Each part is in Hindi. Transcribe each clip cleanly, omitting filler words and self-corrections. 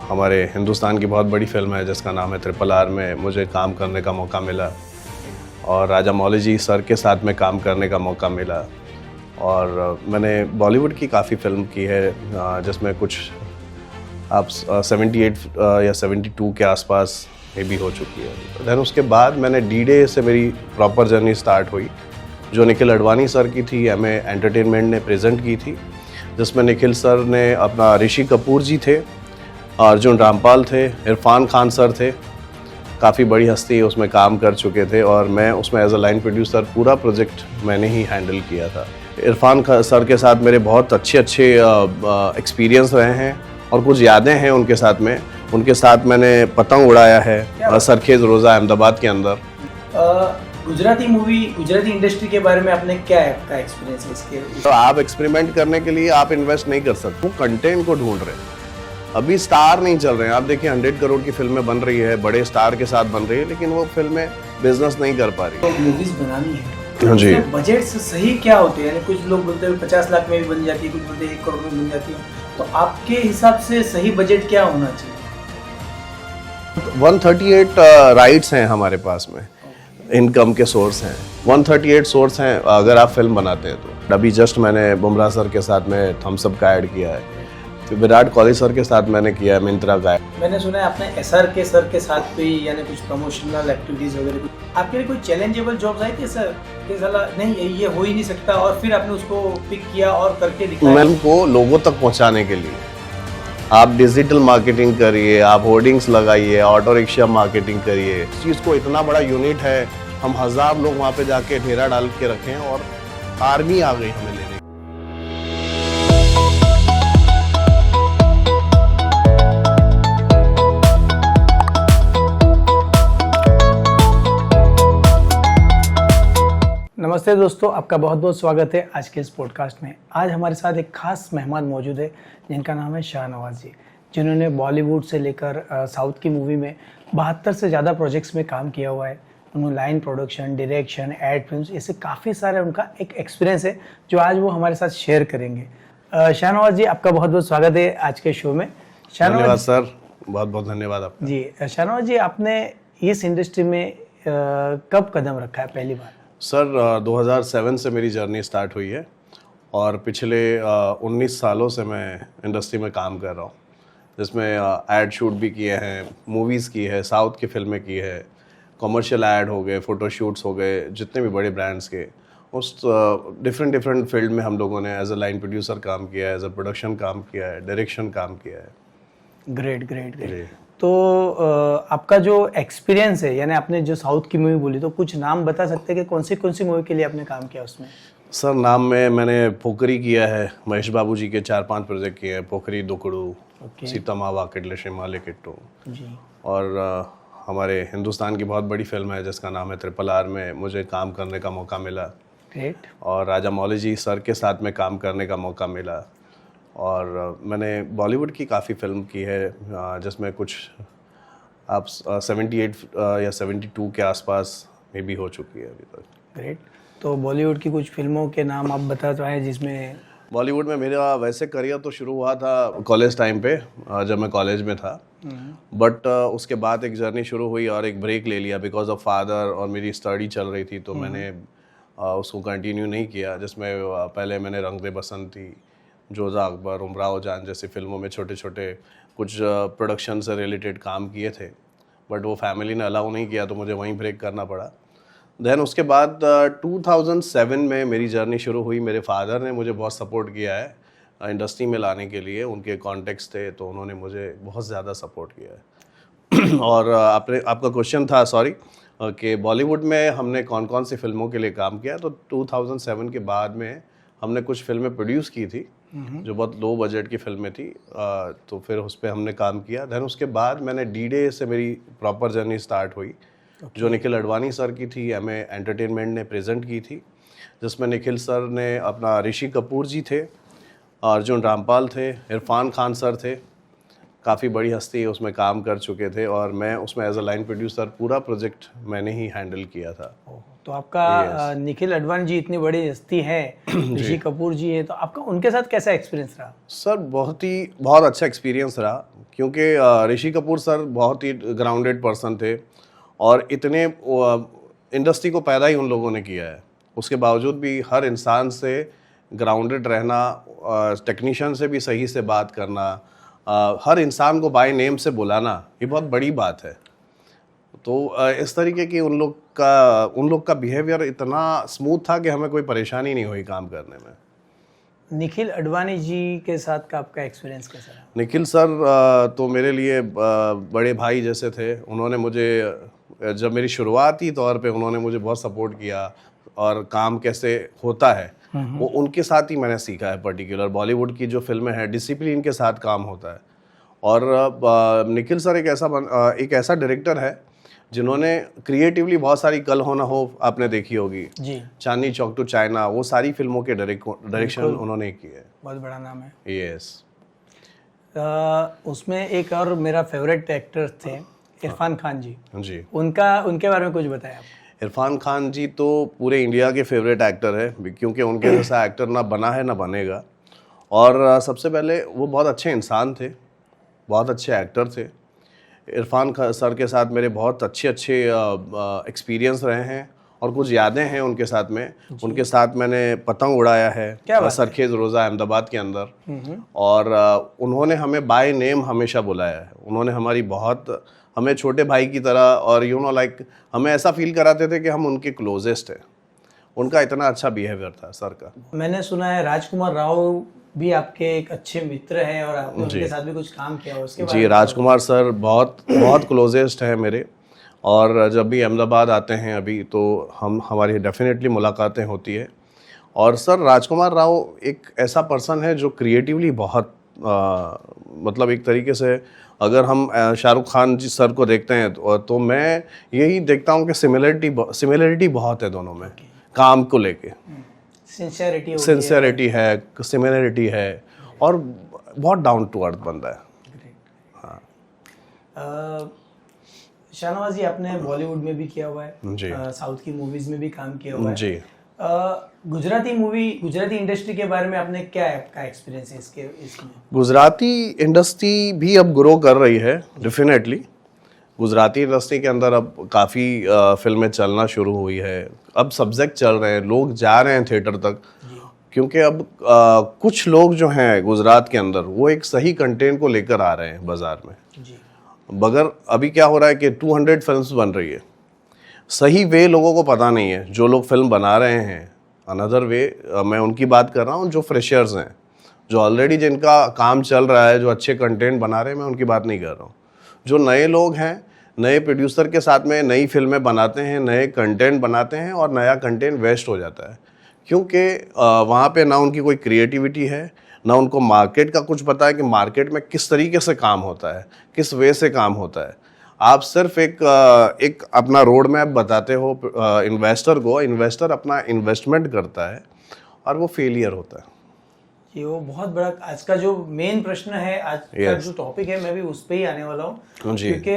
हमारे हिंदुस्तान की बहुत बड़ी फिल्म है जिसका नाम है RRR में मुझे काम करने का मौका मिला और राजा मौली जी सर के साथ में काम करने का मौका मिला। और मैंने बॉलीवुड की काफ़ी फिल्म की है जिसमें कुछ आप 78 या 72 के आसपास ये भी हो चुकी है। दैन उसके बाद मैंने D-Day से मेरी प्रॉपर जर्नी स्टार्ट हुई जो निखिल अडवाणी सर की थी, एमए एंटरटेनमेंट ने प्रेजेंट की थी, जिसमें निखिल सर ने अपना ऋषि कपूर जी थे, अर्जुन रामपाल थे, इरफान खान सर थे, काफ़ी बड़ी हस्ती उसमें काम कर चुके थे और मैं उसमें एज अ लाइन प्रोड्यूसर पूरा प्रोजेक्ट मैंने ही हैंडल किया था। इरफान सर के साथ मेरे बहुत अच्छे एक्सपीरियंस रहे हैं और कुछ यादें हैं उनके साथ में। उनके साथ मैंने पतंग उड़ाया है सरखेज रोज़ा अहमदाबाद के अंदर। गुजराती मूवी, गुजराती इंडस्ट्री के बारे में आपने क्या आपका एक्सपीरियंस है इसके? तो आप एक्सपेरिमेंट करने के लिए आप इन्वेस्ट नहीं कर सकते, वो कंटेंट को ढूंढ रहे हैं। अभी स्टार नहीं चल रहे हैं। आप देखिए 100 करोड़ की फिल्में बन रही है, बड़े स्टार के साथ बन रही है, लेकिन वो फिल्में बिजनेस नहीं कर पा रही। तो मूवीज बनानी है हाँ जी। बजट से सही क्या होते हैं? यानी कुछ लोग बोलते हैं 50 लाख में भी बन जाती है, कुछ बोलते हैं 1 करोड़ में बन जाती है। तो आपके हिसाब से सही बजट क्या होना चाहिए? 138 राइट्स हैं हमारे पास में, इनकम के सोर्स हैं 138 सोर्स हैं अगर आप फिल्म बनाते हैं तो। अभी जस्ट मैंने बुमराह सर के साथ में थम्स अप का ऐड किया है, फिर विराट कोहली सर के साथ मैंने किया है मिंत्रा का। मैंने सुना है आपने SRK सर के साथ भी यानी कुछ प्रमोशनल एक्टिविटीज वगैरह कुछ आपके लिए कोई चैलेंजेबल जॉब्स आई थी सर कि साला नहीं ये हो ही नहीं सकता और फिर आपने उसको पिक किया और करके दिखाया? फिल्म को लोगों तक पहुंचाने के लिए आप डिजिटल मार्केटिंग करिए, आप होर्डिंग्स लगाइए, ऑटो रिक्शा मार्केटिंग करिए। इस चीज़ को इतना बड़ा यूनिट है, हम 1000 लोग वहाँ पे जाके ढेरा डाल के रखे हैं और आर्मी आ गई हमें लेने। नमस्ते दोस्तों, आपका बहुत बहुत स्वागत है आज के इस पॉडकास्ट में। आज हमारे साथ एक खास मेहमान मौजूद है जिनका नाम है शाहनवाज जी, जिन्होंने बॉलीवुड से लेकर साउथ की मूवी में 72 से ज़्यादा प्रोजेक्ट्स में काम किया हुआ है। उन्होंने line production, direction, ad films, ऐसे काफ़ी सारे उनका एक एक्सपीरियंस है जो आज वो हमारे साथ शेयर करेंगे। शाहनवाज जी, आपका बहुत बहुत स्वागत है आज के शो में। धन्यवाद सर, बहुत बहुत धन्यवाद आपका। जी शाहनवाज जी, आपने इस इंडस्ट्री में कब कदम रखा है पहली बार? सर 2007 से मेरी जर्नी स्टार्ट हुई है और पिछले 19 सालों से मैं इंडस्ट्री में काम कर रहा हूँ, जिसमें ऐड शूट भी किए हैं, मूवीज़ की है, साउथ की फिल्में की है, कमर्शियल ऐड हो गए, फ़ोटोशूट्स हो गए, जितने भी बड़े ब्रांड्स के उस डिफरेंट फील्ड में हम लोगों ने एज अ लाइन प्रोड्यूसर काम किया है, एज अ प्रोडक्शन काम किया है, डायरेक्शन काम किया है। ग्रेट। तो आपका जो एक्सपीरियंस है, यानी आपने जो साउथ की मूवी बोली, तो कुछ नाम बता सकते हैं कि कौन सी मूवी के लिए आपने काम किया उसमें? सर नाम में मैंने पोखरी किया है, महेश बाबू जी के 4-5 प्रोजेक्ट किए हैं, पोखरी, दुकड़ू, सीता माँ वाकिडले शिमाले किट्टू जी। और हमारे हिंदुस्तान की बहुत बड़ी फिल्म है जिसका नाम है RRR में मुझे काम करने का मौका मिला। ग्रेट। और राजा मौली जी सर के साथ में काम करने का मौका मिला। और मैंने बॉलीवुड की काफ़ी फिल्म की है जिसमें कुछ आप 78 या 72 के आसपास में भी हो चुकी है अभी तक। ग्रेट। तो बॉलीवुड की कुछ फिल्मों के नाम आप बता पाएँ जिसमें? बॉलीवुड में मेरा वैसे करियर तो शुरू हुआ था कॉलेज टाइम पे, जब मैं कॉलेज में था, बट उसके बाद एक जर्नी शुरू हुई और एक ब्रेक ले लिया बिकॉज ऑफ फादर, और मेरी स्टडी चल रही थी तो मैंने उसको कंटिन्यू नहीं किया। जिसमें पहले मैंने रंग दे बसंती, जोधा अकबर, उमराव जान जैसी फिल्मों में छोटे छोटे कुछ प्रोडक्शन से रिलेटेड काम किए थे, बट वो फैमिली ने अलाउ नहीं किया तो मुझे वहीं ब्रेक करना पड़ा। दैन उसके बाद 2007 में मेरी जर्नी शुरू हुई। मेरे फादर ने मुझे बहुत सपोर्ट किया है इंडस्ट्री में लाने के लिए, उनके कॉन्टेक्ट्स थे तो उन्होंने मुझे बहुत ज़्यादा सपोर्ट किया है। और आपका क्वेश्चन था, सॉरी, कि बॉलीवुड में हमने कौन कौन सी फिल्मों के लिए काम किया, तो 2007 के बाद में हमने कुछ फिल्में प्रोड्यूस की थी जो बहुत लो बजट की फिल्में थी, तो फिर उस पर हमने काम किया। दैन उसके बाद मैंने D-Day से मेरी प्रॉपर जर्नी स्टार्ट हुई जो निखिल अडवाणी सर की थी, एमए एंटरटेनमेंट ने प्रेजेंट की थी, जिसमें निखिल सर ने अपना ऋषि कपूर जी थे, अर्जुन रामपाल थे, इरफान खान सर थे, काफ़ी बड़ी हस्ती उसमें काम कर चुके थे और मैं उसमें एज अ लाइन प्रोड्यूसर पूरा प्रोजेक्ट मैंने ही हैंडल किया था। तो आपका निखिल अडवाणी जी इतनी बड़ी हस्ती है, ऋषि कपूर जी है, तो आपका उनके साथ कैसा एक्सपीरियंस रहा? सर बहुत अच्छा एक्सपीरियंस रहा, क्योंकि ऋषि कपूर सर बहुत ही ग्राउंडेड पर्सन थे और इतने इंडस्ट्री को पैदा ही उन लोगों ने किया है, उसके बावजूद भी हर इंसान से ग्राउंडेड रहना, टेक्नीशियन से भी सही से बात करना, हर इंसान को बाय नेम से बुलाना, ये बहुत बड़ी बात है। तो इस तरीके की उन लोग का बिहेवियर इतना स्मूथ था कि हमें कोई परेशानी नहीं हुई काम करने में। निखिल अडवाणी जी के साथ का आपका एक्सपीरियंस कैसा रहा? निखिल सर तो मेरे लिए बड़े भाई जैसे थे। उन्होंने मुझे जब मेरी शुरुआती तौर पे उन्होंने मुझे बहुत सपोर्ट किया और काम कैसे होता है वो उनके साथ ही मैंने सीखा है। पर्टिकुलर बॉलीवुड की जो फिल्में हैं डिसिप्लिन के साथ काम होता है। और निखिल सर एक ऐसा डायरेक्टर है जिन्होंने क्रिएटिवली बहुत सारी कल हो ना हो आपने देखी होगी जी, चांदनी चौक टू चाइना, वो सारी फिल्मों के डायरेक्शन उन्होंने किए है। बहुत बड़ा नाम है। यस। उसमें एक और मेरा फेवरेट एक्टर थे इरफान खान जी। जी, उनके बारे में कुछ बताएं आप। इरफान खान जी तो पूरे इंडिया के फेवरेट एक्टर है, क्योंकि उनके जैसा एक्टर ना बना है ना बनेगा। और सबसे पहले वो बहुत अच्छे इंसान थे, बहुत अच्छे एक्टर थे। इरफान सर के साथ मेरे बहुत अच्छे एक्सपीरियंस रहे हैं और कुछ यादें हैं उनके साथ में। उनके साथ मैंने पतंग उड़ाया है सरखेज रोज़ा अहमदाबाद के अंदर। और उन्होंने हमें बाय नेम हमेशा बुलाया है। उन्होंने हमें छोटे भाई की तरह और लाइक हमें ऐसा फील कराते थे कि हम उनके क्लोजेस्ट हैं। उनका इतना अच्छा बिहेवियर था सर का। मैंने सुना है राजकुमार राव भी आपके एक अच्छे मित्र हैं और आपने उनके साथ भी कुछ काम किया, उसके बारे में? जी, राजकुमार सर बहुत क्लोजेस्ट है मेरे। और जब भी अहमदाबाद आते हैं अभी तो हमारी डेफिनेटली मुलाकातें होती है। और सर राजकुमार राव एक ऐसा पर्सन है जो क्रिएटिवली बहुत मतलब एक तरीके से अगर हम शाहरुख खान जी सर को देखते हैं तो मैं यही देखता हूँ कि सिमिलरिटी बहुत है दोनों में, काम को लेके। सिंसियरिटी है, सिमिलरिटी है और बहुत डाउन टू अर्थ बंदा है। हाँ। शाहनवाज जी, आपने बॉलीवुड में भी किया हुआ है जी, साउथ की मूवीज में भी काम किया हुआ है जी। गुजराती इंडस्ट्री के बारे में आपने क्या आपका एक्सपीरियंस है इसमें? गुजराती इंडस्ट्री भी अब ग्रो कर रही है डेफिनेटली। गुजराती इंडस्ट्री के अंदर अब काफ़ी फिल्में चलना शुरू हुई है। अब सब्जेक्ट चल रहे हैं, लोग जा रहे हैं थिएटर तक, क्योंकि अब कुछ लोग जो हैं गुजरात के अंदर वो एक सही कंटेंट को लेकर आ रहे हैं बाजार में जी। मगर अभी क्या हो रहा है कि 200 फिल्म्स बन रही है, सही वे लोगों को पता नहीं है। जो लोग फिल्म बना रहे हैं अनदर वे, मैं उनकी बात कर रहा हूँ जो फ्रेशर्स हैं, जो ऑलरेडी जिनका काम चल रहा है, जो अच्छे कंटेंट बना रहे हैं, मैं उनकी बात नहीं कर रहा हूँ। जो नए लोग हैं, नए प्रोड्यूसर के साथ में नई फिल्में बनाते हैं, नए कंटेंट बनाते हैं और नया कंटेंट वेस्ट हो जाता है, क्योंकि वहाँ पे ना उनकी कोई क्रिएटिविटी है, ना उनको मार्केट का कुछ पता है कि मार्केट में किस तरीके से काम होता है, किस वे से काम होता है। आप सिर्फ एक अपना रोड मैप बताते हो इन्वेस्टर को, इन्वेस्टर अपना इन्वेस्टमेंट करता है और वो फेलियर होता है। ये वो बहुत बड़ा आज का जो मेन प्रश्न है, आज का जो टॉपिक है, मैं भी उस पे ही आने वाला हूँ, क्योंकि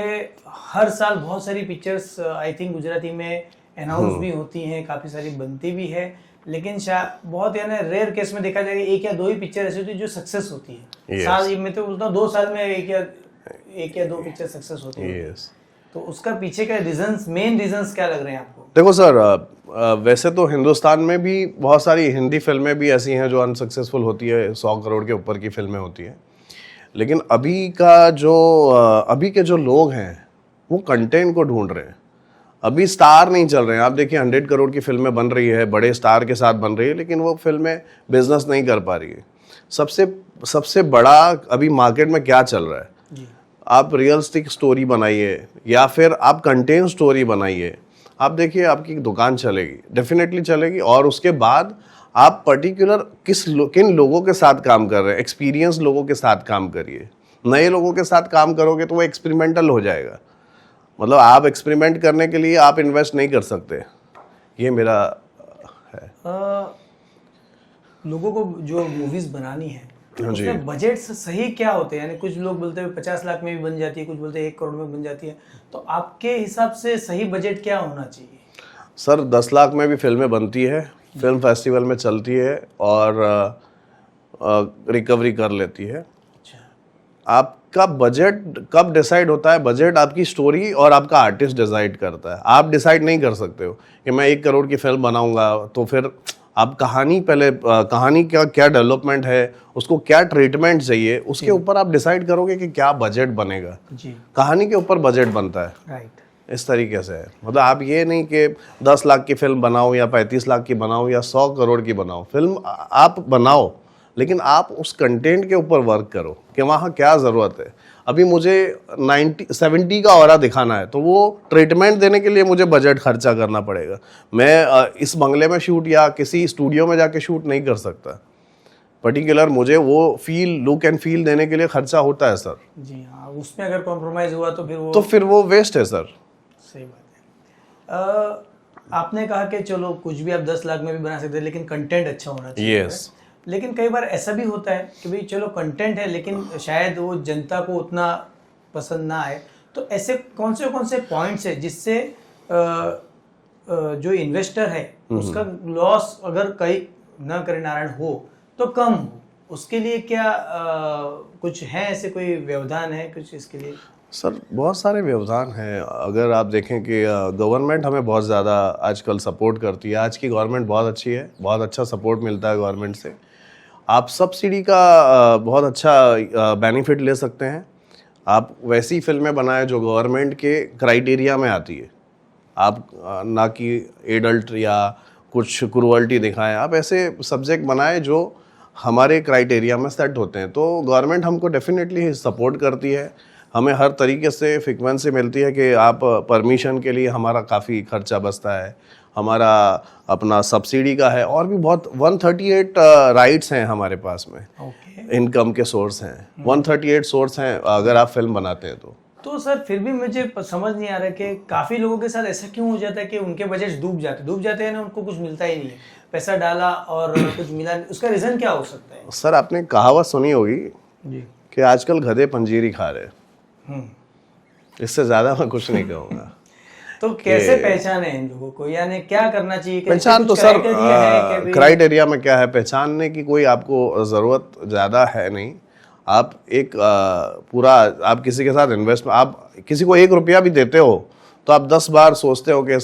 हर साल बहुत सारी पिक्चर्स आई थिंक गुजराती में अनाउंस भी होती हैं, काफी सारी बनती भी है, लेकिन बहुत यानी रेयर केस में देखा जाएगा एक या दो ही पिक्चर ऐसी होती है जो सक्सेस होती है। साल में तो बोलता हूँ 2 साल में एक या 2 पिक्चर सक्सेस होती है। तो उसका पीछे का मेन रीजंस क्या लग रहे हैं आपको? देखो सर, वैसे तो हिंदुस्तान में भी बहुत सारी हिंदी फिल्में भी ऐसी हैं जो अनसक्सेसफुल होती है, 100 करोड़ के ऊपर की फिल्में होती हैं। लेकिन अभी के जो लोग हैं वो कंटेंट को ढूंढ रहे हैं। अभी स्टार नहीं चल रहे हैं। आप देखिए 100 करोड़ की फिल्में बन रही है, बड़े स्टार के साथ बन रही है, लेकिन वो फिल्में बिजनेस नहीं कर पा रही है। सबसे बड़ा अभी मार्केट में क्या चल रहा है, आप रियलिस्टिक स्टोरी बनाइए या फिर आप कंटेंट स्टोरी बनाइए। आप देखिए आपकी दुकान चलेगी, डेफिनेटली चलेगी। और उसके बाद आप पर्टिकुलर किन लोगों के साथ काम कर रहे हैं, एक्सपीरियंस लोगों के साथ काम करिए। नए लोगों के साथ काम करोगे तो वो एक्सपेरिमेंटल हो जाएगा। मतलब आप एक्सपेरिमेंट करने के लिए आप इन्वेस्ट नहीं कर सकते। ये मेरा है। लोगों को जो मूवीज बनानी है उसमें बजट सही क्या होते हैं? यानी कुछ लोग बोलते हैं 50 लाख में भी बन जाती है, कुछ बोलते हैं 1 करोड़ में बन जाती है। तो आपके हिसाब से सही बजट क्या होना चाहिए? सर 10 लाख में भी फिल्में बनती है, फिल्म फेस्टिवल में चलती है और रिकवरी कर लेती है। आपका बजट कब डिसाइड होता है? बजट आपकी स्टोरी और आपका आर्टिस्ट डिसाइड करता है। आप डिसाइड नहीं कर सकते हो कि मैं 1 करोड़ की फिल्म बनाऊंगा, तो फिर आप कहानी पहले कहानी का क्या डेवलपमेंट है, उसको क्या ट्रीटमेंट चाहिए, उसके ऊपर आप डिसाइड करोगे कि क्या बजट बनेगा। जी, कहानी के ऊपर बजट बनता है। राइट। इस तरीके से है। मतलब आप ये नहीं कि 10 लाख की फिल्म बनाओ या 35 लाख की बनाओ या 100 करोड़ की बनाओ, फिल्म आप बनाओ, लेकिन आप उस कंटेंट के ऊपर वर्क करो कि वहाँ क्या ज़रूरत है। अभी मुझे 70 का ऑरा दिखाना है, तो वो ट्रीटमेंट देने के लिए मुझे बजट खर्चा करना पड़ेगा। मैं इस बंगले में शूट या किसी स्टूडियो में जाके शूट नहीं कर सकता। पर्टिकुलर मुझे वो फील, लुक एंड फील देने के लिए खर्चा होता है सर। जी हाँ, उसमें अगर कॉम्प्रोमाइज़ हुआ तो फिर वो वेस्ट है सर। सही बात है। आपने कहा कि चलो कुछ भी आप 10 लाख में भी बना सकते हैं, लेकिन कंटेंट अच्छा होना चाहिए। Yes. लेकिन कई बार ऐसा भी होता है कि भाई चलो कंटेंट है, लेकिन शायद वो जनता को उतना पसंद ना आए। तो ऐसे कौन से पॉइंट्स है जिससे जो इन्वेस्टर है उसका लॉस अगर कहीं न करे नारायण हो तो कम हो, उसके लिए क्या कुछ है, ऐसे कोई व्यवधान है कुछ इसके लिए? सर बहुत सारे व्यवधान हैं। अगर आप देखें कि गवर्नमेंट हमें बहुत ज़्यादा आजकल सपोर्ट करती है। आज की गवर्नमेंट बहुत अच्छी है, बहुत अच्छा सपोर्ट मिलता है गवर्नमेंट से। आप सब्सिडी का बहुत अच्छा बेनिफिट ले सकते हैं। आप वैसी फिल्में बनाएं जो गवर्नमेंट के क्राइटेरिया में आती है। आप ना कि एडल्ट या कुछ क्रूअल्टी दिखाएं। आप ऐसे सब्जेक्ट बनाएं जो हमारे क्राइटेरिया में सेट होते हैं, तो गवर्नमेंट हमको डेफिनेटली सपोर्ट करती है। हमें हर तरीके से फ्रीक्वेंसी मिलती है कि आप परमिशन के लिए हमारा काफ़ी खर्चा बचता है। हमारा अपना सब्सिडी का है और भी बहुत 138 राइट्स हैं हमारे पास में। इनकम के सोर्स हैं 138 सोर्स हैं अगर आप फिल्म बनाते हैं तो सर फिर भी मुझे समझ नहीं आ रहा कि काफ़ी लोगों के साथ ऐसा क्यों हो जाता है कि उनके बजट डूब जाते हैं ना, उनको कुछ मिलता ही नहीं है। पैसा डाला और कुछ मिला नहीं, उसका रीज़न क्या हो सकता है? सर आपने कहावत सुनी होगी जी कि आजकल गधे पंजीरी खा रहे। इससे ज़्यादा मैं कुछ नहीं कहूँगा। तो कैसे पहचाने इन लोगों को, यानी क्या करना चाहिए? पहचान तो सर क्राइटेरिया में क्या है, पहचानने की कोई आपको ज़रूरत ज़्यादा है नहीं। आप एक पूरा आप किसी के साथ आप किसी को 1 रुपया भी देते हो तो आप 10 बार सोचते हो कि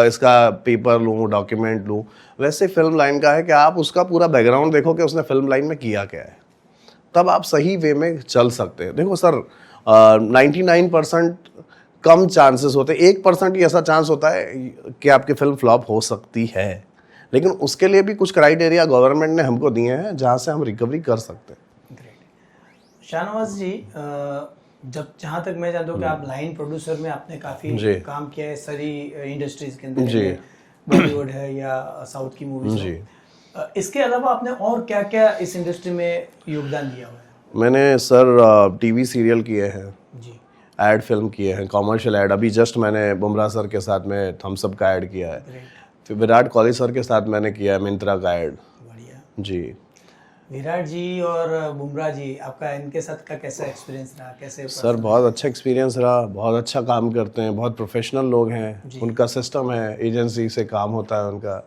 इसका पेपर लूँ, डॉक्यूमेंट लूँ। वैसे फिल्म लाइन का है कि आप उसका पूरा बैकग्राउंड देखो कि उसने फिल्म लाइन में किया क्या है, तब आप सही वे में चल सकते हैं। देखो सर 99% कम चांसेस होते हैं, 1% ही ऐसा चांस होता है कि आपकी फिल्म फ्लॉप हो सकती है, लेकिन उसके लिए भी कुछ क्राइटेरिया गवर्नमेंट ने हमको दिए हैं जहाँ से हम रिकवरी कर सकते हैं। शाहनवाज जी, जहाँ तक मैं जानता हूँ कि आप लाइन प्रोड्यूसर में आपने काफ़ी काम किया है सारी इंडस्ट्रीज के अंदर, जी बॉलीवुड है या साउथ की मूवीज जी। इसके अलावा आपने और क्या क्या इस इंडस्ट्री में योगदान दिया हुआ है? मैंने सर टीवी सीरियल किए हैं जी, एड फिल्म किए हैं, कॉमर्शियल एड। अभी जस्ट मैंने बुमराह सर के साथ में थम्स अप का ऐड किया है। फिर विराट कोहली सर के साथ मैंने किया है मिंत्रा का ऐड। बढ़िया जी। विराट जी और बुमराह जी, आपका इनके साथ का कैसा एक्सपीरियंस रहा? कैसे? सर बहुत अच्छा एक्सपीरियंस रहा, बहुत अच्छा काम करते हैं, बहुत प्रोफेशनल लोग हैं। उनका सिस्टम है, एजेंसी से काम होता है उनका,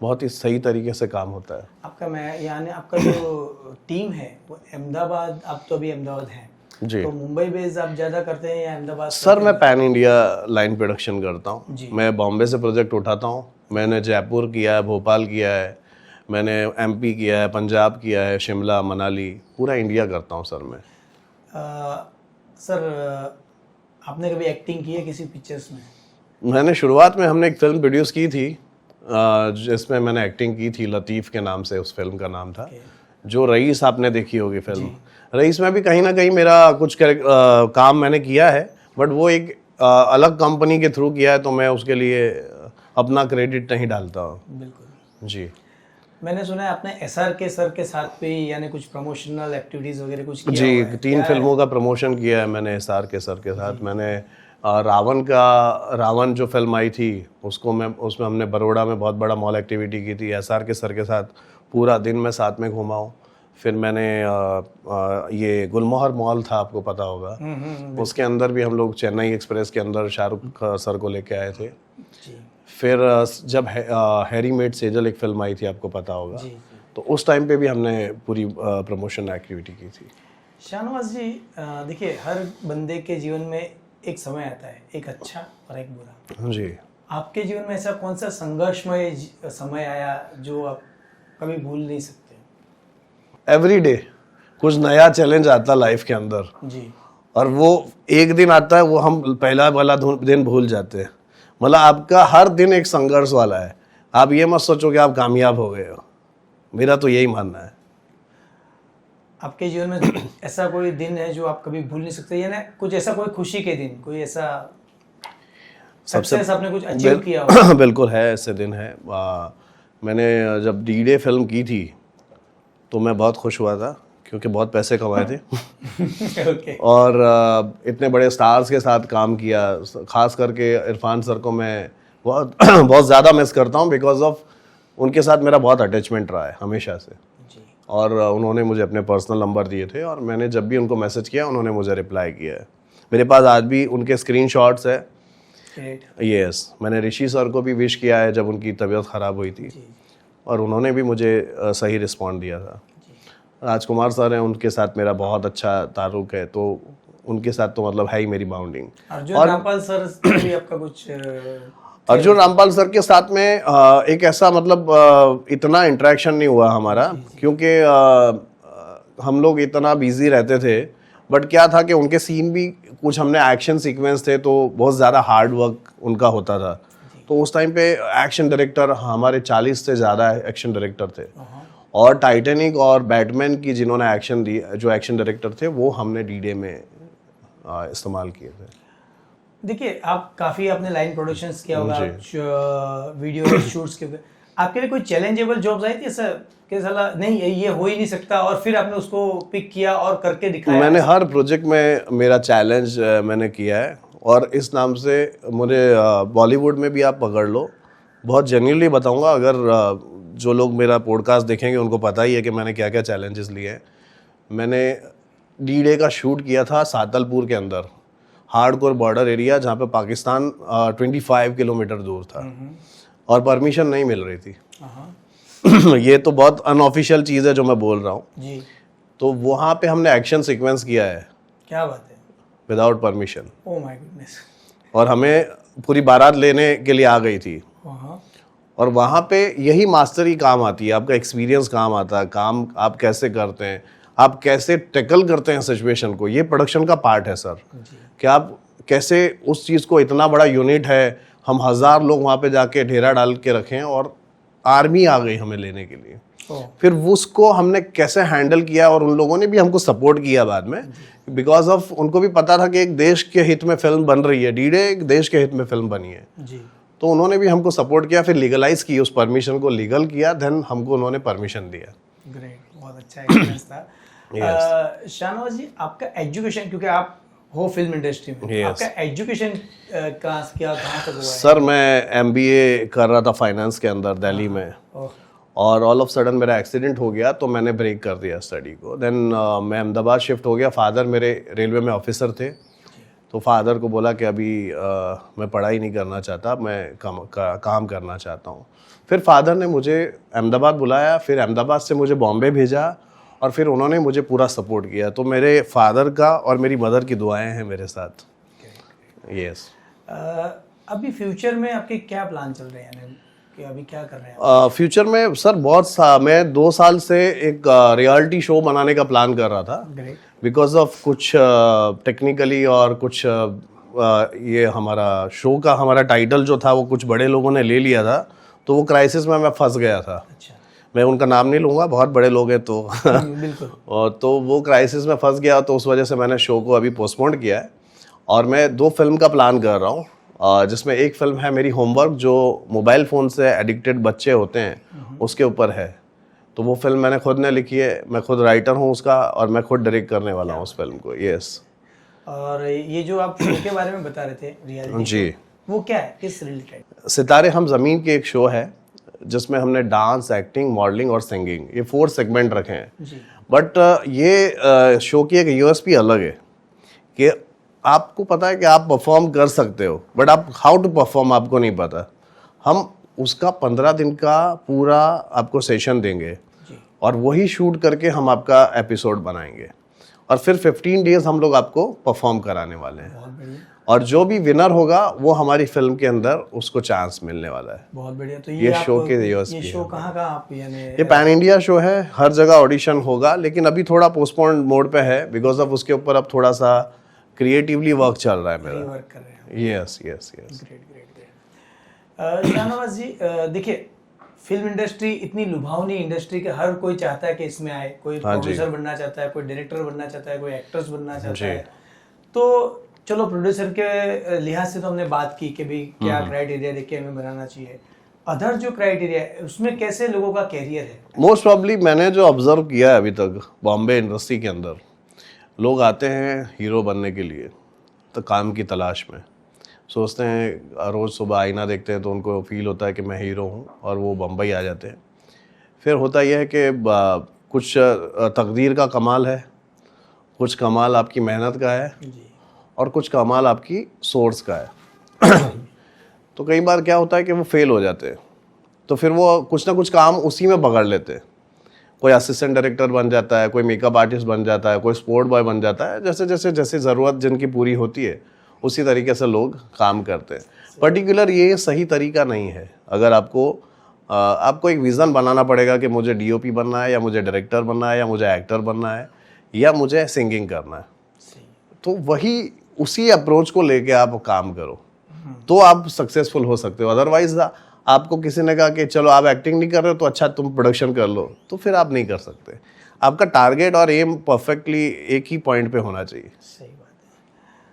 बहुत ही सही तरीके से काम होता है। यानी आपका जो टीम है वो अहमदाबाद, आप तो अभी अहमदाबाद हैं जी, तो मुंबई बेस्ड आप ज़्यादा करते हैं या अहमदाबाद? सर मैं पैन इंडिया लाइन प्रोडक्शन करता हूँ। मैं बॉम्बे से प्रोजेक्ट उठाता हूँ, मैंने जयपुर किया है, भोपाल किया है, मैंने एमपी किया है, पंजाब किया है, शिमला, मनाली, पूरा इंडिया करता हूँ सर मैं। सर आपने कभी एक्टिंग की है किसी पिक्चर्स में? मैंने शुरुआत में हमने एक फिल्म प्रोड्यूस की थी जिसमें मैंने एक्टिंग की थी, लतीफ़ के नाम से उस फिल्म का नाम था। जो रईस आपने देखी होगी फिल्म, रईस में भी कहीं ना कहीं मेरा कुछ काम मैंने किया है, बट वो एक अलग कंपनी के थ्रू किया है, तो मैं उसके लिए अपना क्रेडिट नहीं डालता हूँ। बिल्कुल जी। मैंने सुना है आपने SRK सर के साथ भी यानी कुछ प्रमोशनल एक्टिविटीज़ वगैरह कुछ किया जी, हुआ है? 3 फिल्मों का प्रमोशन किया है मैंने SRK सर के साथ। मैंने रावण जो फिल्म आई थी उसमें हमने बड़ौदा में बहुत बड़ा मॉल एक्टिविटी की थी। SRK सर के साथ पूरा दिन मैं साथ में घूमा हूँ। फिर मैंने ये गुलमोहर मॉल था, आपको पता होगा, उसके अंदर भी हम लोग चेन्नई एक्सप्रेस के अंदर शाहरुख सर को लेके आए थे। फिर जब हैरी मेट सेजल एक फिल्म आई थी, आपको पता होगा, जी। तो उस टाइम पे भी हमने पूरी प्रमोशन एक्टिविटी की थी। शाहनवाज जी, देखिए हर बंदे के जीवन में एक समय आता है, एक अच्छा और एक बुरा। जी। आपके जीवन में ऐसा कौन सा संघर्षमय समय आया जो आप कभी भूल नहीं सकते? एवरी डे कुछ नया चैलेंज आता लाइफ के अंदर, जी। और वो एक दिन आता है, वो हम पहला वाला दिन भूल जाते हैं। मतलब आपका हर दिन एक संघर्ष वाला है। आप ये मत सोचो कि आप कामयाब हो गए हो, मेरा तो यही मानना है। आपके जीवन में ऐसा कोई दिन है जो आप कभी भूल नहीं सकते, या ना कुछ ऐसा कोई खुशी के दिन, कोई ऐसा सक्सेस आपने कुछ अचीव किया हो? बिल्कुल है, ऐसे दिन है। मैंने जब डी-डे फिल्म की थी तो मैं बहुत खुश हुआ था, क्योंकि बहुत पैसे कमाए थे। ओके। और इतने बड़े स्टार्स के साथ काम किया, खास करके इरफान सर को मैं बहुत बहुत ज़्यादा मिस करता हूँ, बिकॉज ऑफ उनके साथ मेरा बहुत अटैचमेंट रहा है हमेशा से। जी। और उन्होंने मुझे अपने पर्सनल नंबर दिए थे, और मैंने जब भी उनको मैसेज किया उन्होंने मुझे रिप्लाई किया है। मेरे पास आज भी उनके स्क्रीनशॉट्स है। ग्रेट। यस, मैंने ऋषि सर को भी विश किया है जब उनकी तबीयत ख़राब हुई थी, और उन्होंने भी मुझे सही रिस्पॉन्ड दिया था। राजकुमार सर हैं, उनके साथ मेरा बहुत अच्छा ताल्लुक है, तो उनके साथ तो मतलब है ही मेरी बाउंडिंग। अर्जुन रामपाल सर से भी आपका कुछ अर्जुन रामपाल सर के साथ में एक ऐसा मतलब इतना इंटरेक्शन नहीं हुआ हमारा, क्योंकि हम लोग इतना बिजी रहते थे। बट क्या था कि उनके सीन भी कुछ, हमने एक्शन सीक्वेंस थे तो बहुत ज़्यादा हार्ड वर्क उनका होता था। तो उस टाइम पे एक्शन डायरेक्टर हमारे 40 से ज़्यादा एक्शन डायरेक्टर थे, और टाइटैनिक और बैटमैन की जिन्होंने एक्शन दी, जो एक्शन डायरेक्टर थे, वो हमने डी-डे में इस्तेमाल किए थे। देखिए आप काफ़ी आपने लाइन प्रोडक्शंस किया होगा, वीडियो शूट्स के, आपके लिए कोई चैलेंजेबल जॉब्स आई थी ऐसा कि साला नहीं ये हो ही नहीं सकता, और फिर आपने उसको पिक किया और करके दिखाया? मैंने हर प्रोजेक्ट में मेरा चैलेंज मैंने किया है, और इस नाम से मुझे बॉलीवुड में भी आप पकड़ लो, बहुत जेन्युइनली बताऊंगा। अगर जो लोग मेरा पॉडकास्ट देखेंगे उनको पता ही है कि मैंने क्या क्या चैलेंजेस लिए हैं। मैंने डी-डे का शूट किया था सातलपुर के अंदर, हार्डकोर बॉर्डर एरिया, जहाँ पे पाकिस्तान 25 किलोमीटर दूर था, और परमिशन नहीं मिल रही थी। ये तो बहुत अनऑफिशियल चीज़ है जो मैं बोल रहा हूँ जी। तो वहाँ पे हमने एक्शन सीक्वेंस किया है क्या बात है, without permission, oh my goodness. और हमें पूरी बारात लेने के लिए आ गई थी। और वहाँ पे यही मास्टरी काम आती है, आपका एक्सपीरियंस काम आता है, काम आप कैसे करते हैं, आप कैसे टैकल करते हैं सिचुएशन को। ये प्रोडक्शन का पार्ट है सर, कि आप कैसे उस चीज़ को, इतना बड़ा यूनिट है, हम 1000 लोग वहाँ पे जाके डेरा डाल के रखें, और आर्मी आ गई हमें लेने के लिए। फिर उसको हमने कैसे हैंडल किया, और उन लोगों ने भी हमको सपोर्ट किया बाद में, बिकॉज ऑफ उनको भी पता था कि एक देश के हित में फिल्म बन रही है, डी-डे एक देश के हित में फिल्म बनी है जी। तो उन्होंने भी हमको सपोर्ट किया, फिर लीगलाइज की, उस परमिशन को लीगल किया, देन हमको उन्होंने परमिशन दिया। ग्रेट, बहुत अच्छा एक्सपीरियंस था। शाहनवाज जी, आपका एजुकेशन, क्योंकि आप हो फिल्म इंडस्ट्री में, आपका एजुकेशन कहाँ तक हुआ है? सर मैं MBA कर रहा था फाइनेंस के अंदर दिल्ली में, और ऑल ऑफ सडन मेरा एक्सीडेंट हो गया, तो मैंने ब्रेक कर दिया स्टडी को। देन मैं अहमदाबाद शिफ्ट हो गया। फादर मेरे रेलवे में ऑफिसर थे, तो फादर को बोला कि अभी मैं पढ़ाई नहीं करना चाहता, मैं काम करना चाहता हूँ। फिर फादर ने मुझे अहमदाबाद बुलाया, फिर अहमदाबाद से मुझे बॉम्बे भेजा, और फिर उन्होंने मुझे पूरा सपोर्ट किया। तो मेरे फादर का और मेरी मदर की दुआएं हैं मेरे साथ। यस। अभी फ्यूचर में आपके क्या प्लान चल रहे हैं, कि अभी क्या कर रहे हैं? फ्यूचर में सर मैं 2 साल से एक रियलिटी शो बनाने का प्लान कर रहा था, बिकॉज ऑफ कुछ टेक्निकली और कुछ ये हमारा शो का हमारा टाइटल जो था वो कुछ बड़े लोगों ने ले लिया था, तो वो क्राइसिस में मैं फंस गया था। अच्छा। मैं उनका नाम नहीं लूँगा, बहुत बड़े लोग हैं तो बिल्कुल। और तो वो क्राइसिस में फंस गया, तो उस वजह से मैंने शो को अभी पोस्टपोन किया है, और मैं 2 फिल्म का प्लान कर रहा हूँ, जिसमें एक फिल्म है मेरी होमवर्क, जो मोबाइल फ़ोन से एडिक्टेड बच्चे होते हैं उसके ऊपर है। तो वो फिल्म मैंने खुद ने लिखी है, मैं खुद राइटर हूँ उसका, और मैं खुद डायरेक्ट करने वाला हूँ उस फिल्म को। यस। और ये जो आप शो के बारे में बता रहे थे, रियलिटी जी, वो क्या है, किस रिलेटेड? सितारे हम ज़मीन के एक शो है, जिसमें हमने डांस, एक्टिंग, मॉडलिंग और सिंगिंग, ये 4 सेगमेंट रखे हैं। बट ये शो की एक USP अलग है, कि आपको पता है कि आप परफॉर्म कर सकते हो, बट आप हाउ टू परफॉर्म आपको नहीं पता। हम उसका 15 दिन का पूरा आपको सेशन देंगे और वही शूट करके हम आपका एपिसोड बनाएंगे और फिर 15 डेज हम लोग आपको परफॉर्म कराने वाले हैं और जो भी विनर होगा वो हमारी फिल्म के अंदर उसको चांस मिलने वाला है। बहुत बढ़िया। तो ये शो के ये शो कहाँ आप यानी ये पैन इंडिया शो है, हर जगह ऑडिशन होगा, लेकिन अभी थोड़ा पोस्टपोन मोड पे है बिकॉज ऑफ उसके ऊपर अब थोड़ा सा क्रिएटिवली वर्क चल रहा है मेरा। वर्क कर रहे हैं। Yes yes yes. Great. Shahnawaz ji, देखिए फिल्म इंडस्ट्री इतनी लुभावनी इंडस्ट्री के हर कोई चाहता है कि इसमें आए, कोई प्रोड्यूसर बनना चाहता है, कोई डायरेक्टर बनना चाहता है, कोई एक्ट्रेस बनना चाहता है। तो चलो प्रोड्यूसर के लिहाज से तो हमने बात की कि भाई क्या क्राइटेरिया देख के हमें बनाना चाहिए, अदर जो क्राइटेरिया है उसमें कैसे लोगों का कैरियर है? मोस्ट प्रॉब्ली मैंने जो ऑब्जर्व किया है अभी तक बॉम्बे इंडस्ट्री के अंदर, लोग आते हैं हीरो बनने के लिए तो काम की तलाश में, सोचते हैं रोज़ सुबह आईना देखते हैं तो उनको फील होता है कि मैं हीरो हूँ और वो बम्बई आ जाते हैं। फिर होता यह है कि कुछ तकदीर का कमाल है, कुछ कमाल आपकी मेहनत का है और कुछ कमाल आपकी सोर्स का है। तो कई बार क्या होता है कि वो फेल हो जाते हैं तो फिर वो कुछ ना कुछ काम उसी में पकड़ लेते हैं। कोई असिस्टेंट डायरेक्टर बन जाता है, कोई मेकअप आर्टिस्ट बन जाता है, कोई स्पोर्ट बॉय बन जाता है, जैसे जैसे जैसे ज़रूरत जिनकी पूरी होती है उसी तरीके से लोग काम करते हैं। पर्टिकुलर ये सही तरीका नहीं है। अगर आपको एक विज़न बनाना पड़ेगा कि मुझे डीओपी बनना है या मुझे डायरेक्टर बनना है या मुझे एक्टर बनना है या मुझे सिंगिंग करना है, तो वही उसी अप्रोच को लेके आप काम करो तो आप सक्सेसफुल हो सकते हो। अदरवाइज आपको किसी ने कहा कि चलो आप एक्टिंग नहीं कर रहे हो तो अच्छा तुम प्रोडक्शन कर लो, तो फिर आप नहीं कर सकते। आपका टारगेट और एम परफेक्टली एक ही पॉइंट पे होना चाहिए। सही बात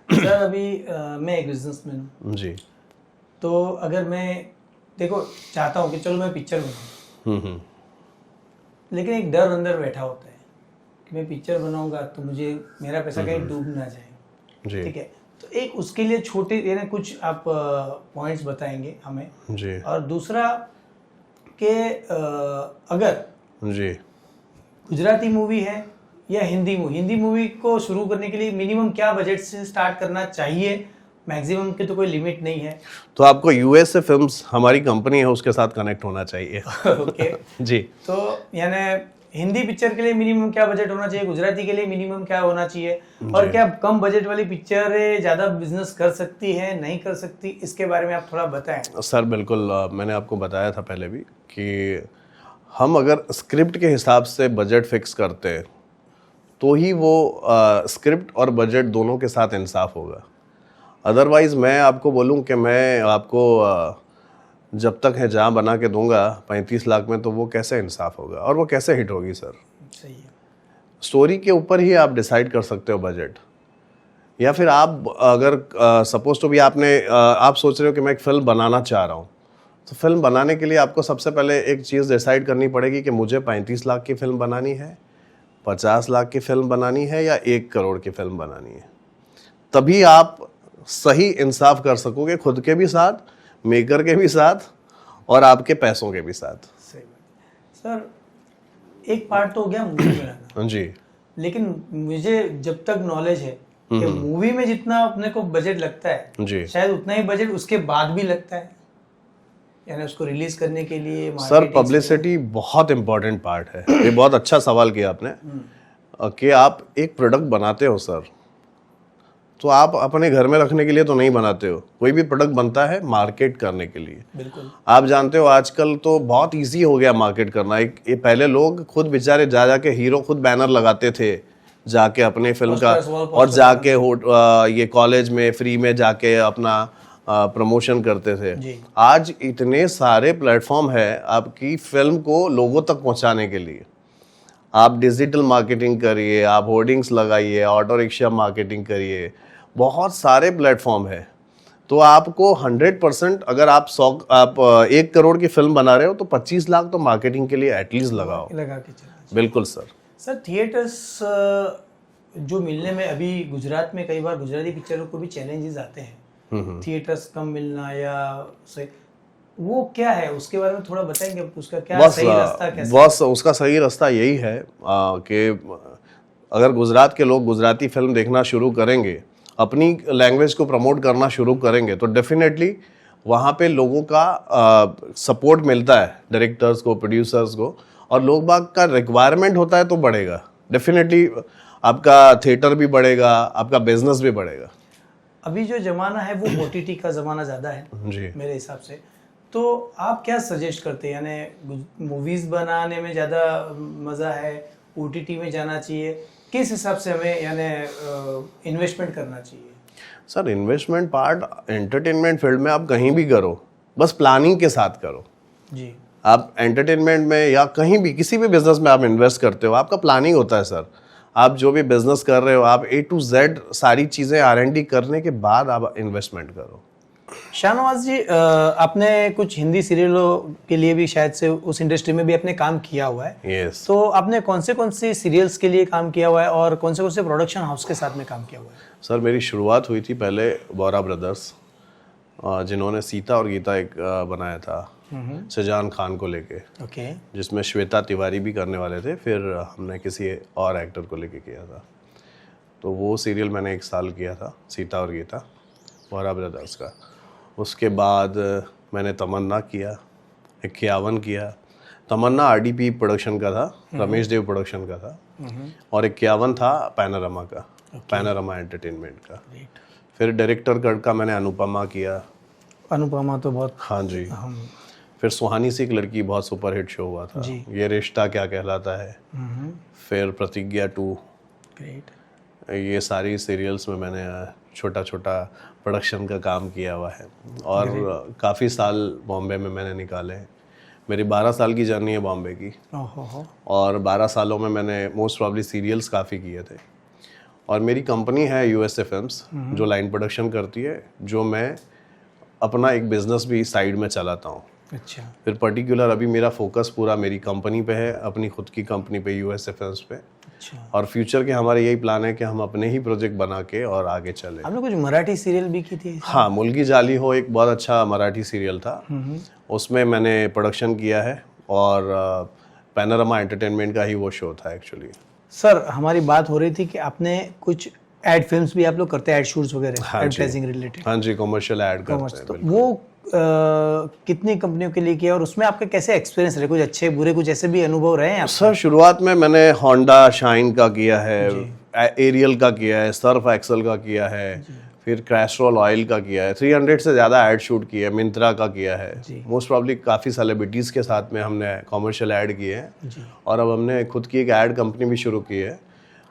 है। सर अभी मैं एक बिजनेसमैन हूँ जी, तो अगर मैं देखो चाहता हूँ कि चलो मैं पिक्चर बनाऊँ, लेकिन एक डर अंदर बैठा होता है कि मैं पिक्चर बनाऊंगा तो मुझे मेरा पैसा कहीं डूब ना जाए। ठीक है, तो एक उसके लिए छोटे यानी कुछ आप पॉइंट्स बताएंगे हमें जी। और दूसरा कि अगर जी गुजराती मूवी है या हिंदी मूवी को शुरू करने के लिए मिनिमम क्या बजट से स्टार्ट करना चाहिए? मैक्सिमम की तो कोई लिमिट नहीं है। तो आपको यूएस से फिल्म्स, हमारी कंपनी है उसके साथ कनेक्ट होना चाहिए। ओके जी। तो यानी हिंदी पिक्चर के लिए मिनिमम क्या बजट होना चाहिए, गुजराती के लिए मिनिमम क्या होना चाहिए, और क्या कम बजट वाली पिक्चर ज्यादा बिजनेस कर सकती है नहीं कर सकती, इसके बारे में आप थोड़ा बताएं। सर बिल्कुल, मैंने आपको बताया था पहले भी कि हम अगर स्क्रिप्ट के हिसाब से बजट फिक्स करते हैं तो ही वो स्क्रिप्ट और बजट दोनों के साथ इंसाफ होगा। अदरवाइज़ मैं आपको बोलूं कि मैं आपको जब तक है जहाँ बना के दूंगा 35 लाख में, तो वो कैसे इंसाफ होगा और वो कैसे हिट होगी सर? सही है। स्टोरी के ऊपर ही आप डिसाइड कर सकते हो बजट। या फिर आप अगर सपोज तो भी आप सोच रहे हो कि मैं एक फ़िल्म बनाना चाह रहा हूँ, तो फिल्म बनाने के लिए आपको सबसे पहले एक चीज़ डिसाइड करनी पड़ेगी कि मुझे 35 लाख की फ़िल्म बनानी है, 50 लाख की फ़िल्म बनानी है या 1 करोड़ की फ़िल्म बनानी है। तभी आप सही इंसाफ कर सकोगे, खुद के भी साथ, मेकर के भी साथ और आपके पैसों के भी साथ। सही बात। सर एक पार्ट तो हो गया मूवी बनाना जी, लेकिन मुझे जब तक नॉलेज है कि मूवी में जितना अपने को बजट लगता है जी शायद उतना ही बजट उसके बाद भी लगता है, यानी उसको रिलीज करने के लिए सर पब्लिसिटी बहुत इंपॉर्टेंट पार्ट है। ये बहुत अच्छा सवाल किया आपने कि आप एक प्रोडक्ट बनाते हो सर, तो आप अपने घर में रखने के लिए तो नहीं बनाते हो। कोई भी प्रोडक्ट बनता है मार्केट करने के लिए। बिल्कुल। आप जानते हो आजकल तो बहुत इजी हो गया मार्केट करना। ये पहले लोग खुद बेचारे जा के हीरो खुद बैनर लगाते थे जाके अपने फिल्म का, और जाके ये कॉलेज में फ्री में जाके अपना प्रमोशन करते थे। आज इतने सारे प्लेटफॉर्म है आपकी फिल्म को लोगों तक पहुंचाने के लिए। आप डिजिटल मार्केटिंग करिए, आप होर्डिंग्स लगाइए, ऑटो रिक्शा मार्केटिंग करिए, बहुत सारे प्लेटफॉर्म है। तो आपको 100% अगर आप 1 करोड़ की फिल्म बना रहे हो तो 25 लाख तो मार्केटिंग के लिए एटलीस्ट लगाओ। लगा के चलना। बिल्कुल सर। सर थिएटर्स जो मिलने में अभी गुजरात में कई बार गुजराती पिक्चरों को भी चैलेंजेस आते हैं, थिएटर्स कम मिलना या वो क्या है, उसके बारे में थोड़ा बताएंगे? उसका क्या सही रास्ता कैसे? बस उसका सही रास्ता यही है कि अगर गुजरात के लोग गुजराती फिल्म देखना शुरू करेंगे, अपनी लैंग्वेज को प्रमोट करना शुरू करेंगे, तो डेफिनेटली वहाँ पे लोगों का सपोर्ट मिलता है, डायरेक्टर्स को, प्रोड्यूसर्स को, और लोग बाग का रिक्वायरमेंट होता है तो बढ़ेगा डेफिनेटली। आपका थिएटर भी बढ़ेगा, आपका बिजनेस भी बढ़ेगा। अभी जो ज़माना है वो ओटीटी का ज़माना ज़्यादा है जी। मेरे हिसाब से। तो आप क्या सजेस्ट करते हैं, यानी मूवीज़ बनाने में ज़्यादा मज़ा है, ओटीटी में जाना चाहिए, किस हिसाब से हमें यानी इन्वेस्टमेंट करना चाहिए? Sir, investment part entertainment field में आप कहीं भी करो, बस प्लानिंग के साथ करो। जी। आप एंटरटेनमेंट में या कहीं भी किसी भी बिजनेस में आप इन्वेस्ट करते हो, आपका प्लानिंग होता है सर। आप जो भी बिजनेस कर रहे हो, आप A to Z सारी चीज़ें R&D करने के बाद आप इन्वेस्टमेंट करो। शाहनवाज जी, आपने कुछ हिंदी सीरियलों के लिए भी शायद से उस इंडस्ट्री में भी आपने काम किया हुआ है। यस। तो आपने कौन से सीरियल्स के लिए काम किया हुआ है और कौन से प्रोडक्शन हाउस के साथ में काम किया हुआ है? सर, मेरी शुरुआत हुई थी पहले वोरा ब्रदर्स, जिन्होंने सीता और गीता एक बनाया था शाहजहां खान को लेके, ओके। जिसमें श्वेता तिवारी भी करने वाले थे, फिर हमने किसी और एक्टर को लेके किया था। तो वो सीरियल मैंने 1 साल किया था, सीता और गीता, वोरा ब्रदर्स का। उसके बाद मैंने तमन्ना किया, 51 किया। तमन्ना RDP प्रोडक्शन का था, रमेश देव प्रोडक्शन का था, और 51 था पैनोरमा का, पैनोरमा एंटरटेनमेंट का। फिर डायरेक्टर कट का मैंने अनुपमा किया। अनुपमा तो बहुत, हाँ जी। फिर सुहानी सी एक लड़की, बहुत सुपरहिट शो हुआ था, ये रिश्ता क्या कहलाता है। फिर प्रतिज्ञा 2। ग्रेट। ये सारी सीरियल्स में मैंने छोटा छोटा प्रोडक्शन का काम किया हुआ है, और काफ़ी साल बॉम्बे में मैंने निकाले हैं। मेरी 12 साल की जर्नी है बॉम्बे की, और 12 सालों में मैंने मोस्ट प्रॉब्ली सीरियल्स काफ़ी किए थे। और मेरी कंपनी है USA फिल्म्स, जो लाइन प्रोडक्शन करती है, जो मैं अपना एक बिज़नेस भी साइड में चलाता हूँ। अच्छा। फिर पर्टिकुलर अभी मेरा फोकस पूरा मेरी कंपनी पे है, अपनी खुद की कंपनी पे, USA फिल्म्स पे। अच्छा। और फ्यूचर के हमारे यही प्लान है कि हम अपने ही प्रोजेक्ट बना के और आगे चले। आपने कुछ मराठी सीरियल भी की थी? हाँ, मुलगी जाली हो एक बहुत अच्छा मराठी सीरियल था, उसमें मैंने प्रोडक्शन किया है, और पैनोरमा एंटरटेनमेंट का ही वो शो था एक्चुअली। सर, हमारी बात हो रही थी कि आपने कुछ एड फिल्म्स भी आप लोग करते हैं, एड शूट्स वगैरह, एडवर्टाइजिंग रिलेटेड। हाँ जी, कॉमर्शियल ऐड करते हैं। तो वो कितनी कंपनियों के लिए किया, और उसमें आपके कैसे एक्सपीरियंस रहे, कुछ अच्छे बुरे कुछ ऐसे भी अनुभव रहे हैं? सर, शुरुआत में मैंने होंडा शाइन का किया है, एरियल का किया है, सर्फ एक्सल का किया है, फिर कैस्ट्रॉल ऑयल का किया है, 300 से ज़्यादा ऐड शूट किए हैं, मिंत्रा का किया है। मोस्ट प्रॉब्ली काफ़ी सेलिब्रिटीज़ के साथ में हमने कॉमर्शियल ऐड किए हैं, और अब हमने खुद की एक ऐड कंपनी भी शुरू की है।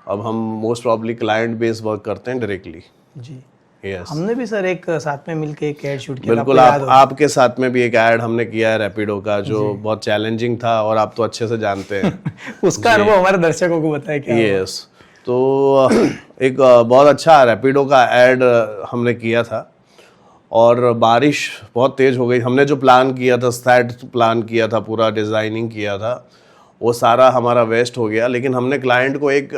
अब हम most probably client base work करते हैं डायरेक्टली। जी। Yes. हमने भी सर एक साथ में मिलके एक ऐड शूट किया। बिल्कुल, आपके साथ में भी एक ऐड हमने किया है रैपिडो का, जो बहुत चैलेंजिंग था, और आप तो अच्छे से जानते हैं। उसका अनुभव हमारे दर्शकों को बताया क्या? यस। तो एक बहुत अच्छा रैपिडो का ऐड हमने किया था, और बारिश बहुत तेज हो गई। हमने जो प्लान किया था, सेट प्लान किया था, पूरा डिज़ाइनिंग किया था, वो सारा हमारा वेस्ट हो गया। लेकिन हमने क्लाइंट को एक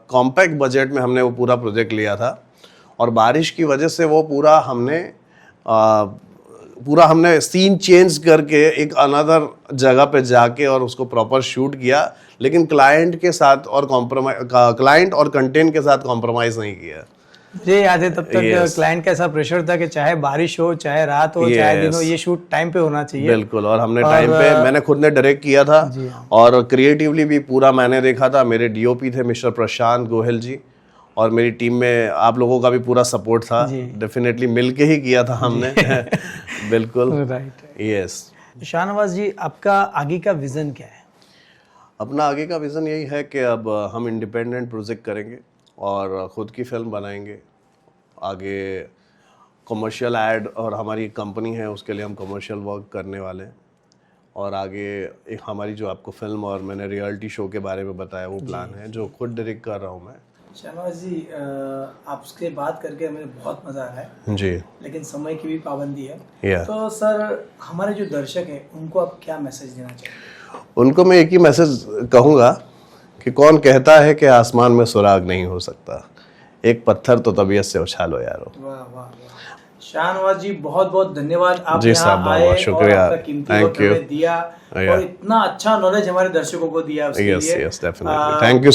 कॉम्पैक्ट बजट में हमने वो पूरा प्रोजेक्ट लिया था, और बारिश की वजह से वो पूरा हमने सीन चेंज करके एक अनदर जगह पे जाके और उसको प्रॉपर शूट किया, लेकिन क्लाइंट के साथ और क्लाइंट और कंटेंट के साथ कॉम्प्रोमाइज़ नहीं किया। मुझे याद है तब तक क्लाइंट का ऐसा प्रेशर था कि चाहे बारिश हो, चाहे रात हो, चाहे दिन हो, ये शूट टाइम पे होना चाहिए। बिल्कुल, और हमने टाइम पे, मैंने खुद ने डायरेक्ट किया था, और क्रिएटिवली भी पूरा मैंने देखा था। मेरे DOP थे मिस्टर प्रशांत गोयल जी, और मेरी टीम में आप लोगों का भी पूरा सपोर्ट था। डेफिनेटली मिलके ही किया था हमने। बिल्कुल, राइट। यस। शाहनवाज जी, आपका आगे का विजन क्या है? अपना आगे का विज़न यही है कि अब हम इंडिपेंडेंट प्रोजेक्ट करेंगे और ख़ुद की फिल्म बनाएंगे। आगे कमर्शियल ऐड, और हमारी कंपनी है, उसके लिए हम कमर्शियल वर्क करने वाले हैं। और आगे एक हमारी जो आपको फिल्म और मैंने रियलिटी शो के बारे में बताया, वो प्लान है, जो खुद डायरेक्ट कर रहा हूँ मैं। शाहनवाज जी, आपसे बात करके हमें बहुत मज़ा आ रहा है जी, लेकिन समय की भी पाबंदी है। तो सर, हमारे जो दर्शक हैं, उनको आप क्या मैसेज देना चाहिए? उनको मैं एक ही मैसेज कहूँगा कि कौन कहता है कि आसमान में सुराग नहीं हो सकता, एक पत्थर तो तबीयत से उछालो यारो। वाह वाह वाह। शाहनवाज जी बहुत बहुत धन्यवाद, आप जी साहब, यहाँ बहुत आए बहुत शुक्रिया। और आपका कीमती Thank वक्त you. हमें दिया Yeah. और इतना अच्छा नॉलेज हमारे दर्शकों को दिया उसके Yes, लिए। yes, definitely. Thank you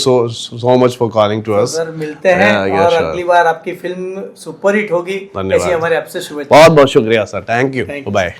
so much for calling to us. Sir मिलते हैं Yeah, yeah, और sure. अगली बार आपकी फिल्म सुपर हिट होगी, धन्यवाद। ऐसी हमारे आपसे शुभेच्छा। बहुत बहुत शुक्रिया sir, thank you, Thank you. Bye.